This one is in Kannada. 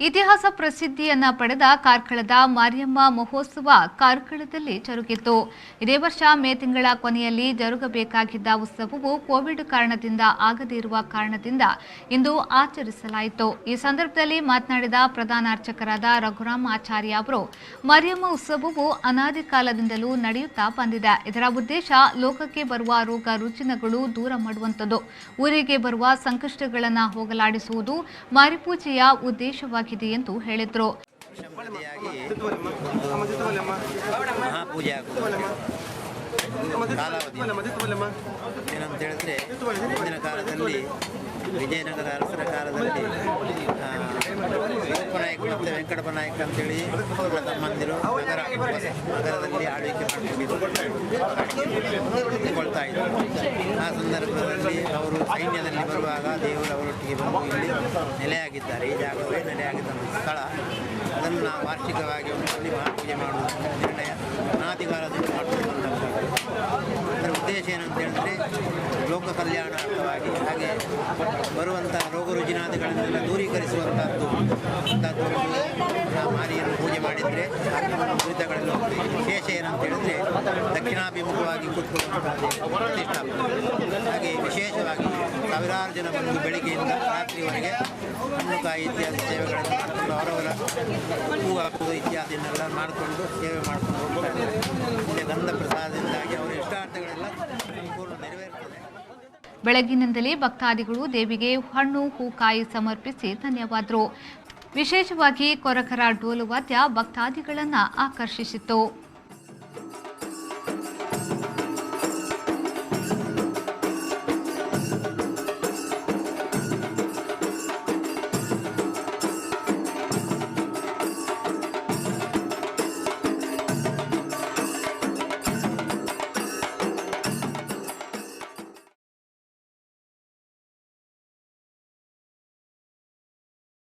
ಇತಿಹಾಸ ಪ್ರಸಿದ್ಧಿಯನ್ನ ಪಡೆದ ಕಾರ್ಕಳದ ಮಾರಿಯಮ್ಮ ಮಹೋತ್ಸವ ಕಾರ್ಕಳದಲ್ಲಿ ಜರುಗಿತು. ಇದೇ ವರ್ಷ ಮೇ ತಿಂಗಳ ಕೊನೆಯಲ್ಲಿ ಜರುಗಬೇಕಾಗಿದ್ದ ಉತ್ಸವವು ಕೋವಿಡ್ ಕಾರಣದಿಂದ ಆಗದೇ ಇರುವ ಕಾರಣದಿಂದ ಇಂದು ಆಚರಿಸಲಾಯಿತು. ಈ ಸಂದರ್ಭದಲ್ಲಿ ಮಾತನಾಡಿದ ಪ್ರಧಾನ ಅರ್ಚಕರಾದ ರಘುರಾಮ್ ಆಚಾರ್ಯ ಅವರು, ಮಾರಿಯಮ್ಮ ಉತ್ಸವವು ಅನಾದಿ ಕಾಲದಿಂದಲೂ ನಡೆಯುತ್ತಾ ಬಂದಿದೆ. ಇದರ ಉದ್ದೇಶ ಲೋಕಕ್ಕೆ ಬರುವ ರೋಗ ರುಜಿನಗಳು ದೂರ ಮಾಡುವಂಥದ್ದು, ಊರಿಗೆ ಬರುವ ಸಂಕಷ್ಟಗಳನ್ನು ಹೋಗಲಾಡಿಸುವುದು ಮಾರಿಪೂಜೆಯ ಉದ್ದೇಶವಾಗಿದೆ ಎಂದು ಹೇಳಿದರು. ಏನಂತ ಹೇಳಿದ್ರೆ, ಹಿಂದಿನ ಕಾಲದಲ್ಲಿ ವಿಜಯನಗರ ಅರಸರ ಕಾಲದಲ್ಲಿ ವಿರೂಪನಾಯಕ ಮತ್ತು ವೆಂಕಟಪ್ಪ ನಾಯಕ ಅಂತೇಳಿ ತಮ್ಮಂದಿರು ನಗರದಲ್ಲಿ ಆಳ್ವಿಕೆ ಮಾಡಿಕೊಳ್ತಾ ಇದ್ದರು. ಆ ಸಂದರ್ಭದಲ್ಲಿ ಅವರು ಸೈನ್ಯದಲ್ಲಿ ಬರುವಾಗ ದೇವರು ಅವರೊಟ್ಟಿಗೆ ಬಂದು ಇಲ್ಲಿ ನೆಲೆಯಾಗಿದ್ದಾರೆ. ಈ ಜಾಗವೇ ನೆಲೆಯಾಗಿದ್ದ ಸ್ಥಳ. ಅದನ್ನು ನಾವು ವಾರ್ಷಿಕವಾಗಿ ಒಂದು ಮಹಾಪೂಜೆ ಮಾಡುವ ನಿರ್ಣಯ ಅನಾದಿಕಾಲದಿಂದ ಮಾಡಿಕೊಂಡು ಅದರ ಉದ್ದೇಶ ಏನಂತ ಹೇಳಿದ್ರೆ, ಲೋಕ ಕಲ್ಯಾಣಾರ್ಥವಾಗಿ ಹಾಗೆ ಬರುವಂಥ ರೋಗ ರುಜಿನಾದಿಗಳನ್ನೆಲ್ಲ ದೂರೀಕರಿಸುವಂಥದ್ದು. ಮಾರಿಯನ್ನು ಪೂಜೆ ಮಾಡಿದರೆ ದುರಿತಗಳೆಲ್ಲ ವಿಶೇಷ ಏನಂತ ಹೇಳಿದ್ರೆ, ದಕ್ಷಿಣಾಭಿಮುಖವಾಗಿ ಕೂತ್ಕೊಳ್ಳುವಂಥದ್ದು ಪ್ರತಿಷ್ಠಾಪನೆ. ಹಾಗೆ ವಿಶೇಷವಾಗಿ ಸಾವಿರಾರು ಜನ ಬಂದು ಬೆಳಿಗ್ಗೆಯಿಂದ ರಾತ್ರಿವರೆಗೆ ಹಣ್ಣುಕಾಯಿ ಇತ್ಯಾದಿ ಸೇವೆಗಳನ್ನು ಮಾಡಿಕೊಂಡು ಅವರವರ ಹೂ ಹಾಕುವುದು ಇತ್ಯಾದಿಯನ್ನೆಲ್ಲ ಮಾಡಿಕೊಂಡು ಸೇವೆ ಮಾಡಿಕೊಂಡು ಹೋಗ್ತಾರೆ. ಇಲ್ಲಿ ಗಂಧ ಪ್ರಸಾದದಿಂದಾಗಿ ಅವರ ಇಷ್ಟಾರ್ಥಗಳೆಲ್ಲ ಸಂಪೂರ್ಣ ನೆರವೇರುತ್ತದೆ. ಬೆಳಗಿನಿಂದಲೇ ಭಕ್ತಾದಿಗಳು ದೇವಿಗೆ ಹಣ್ಣು ಹೂಕಾಯಿ ಸಮರ್ಪಿಸಿ ಧನ್ಯವಾದರು. ವಿಶೇಷವಾಗಿ ಕೊರಕರ ಡೋಲು ವಾದ್ಯ ಭಕ್ತಾದಿಗಳನ್ನು ಆಕರ್ಷಿಸಿತು.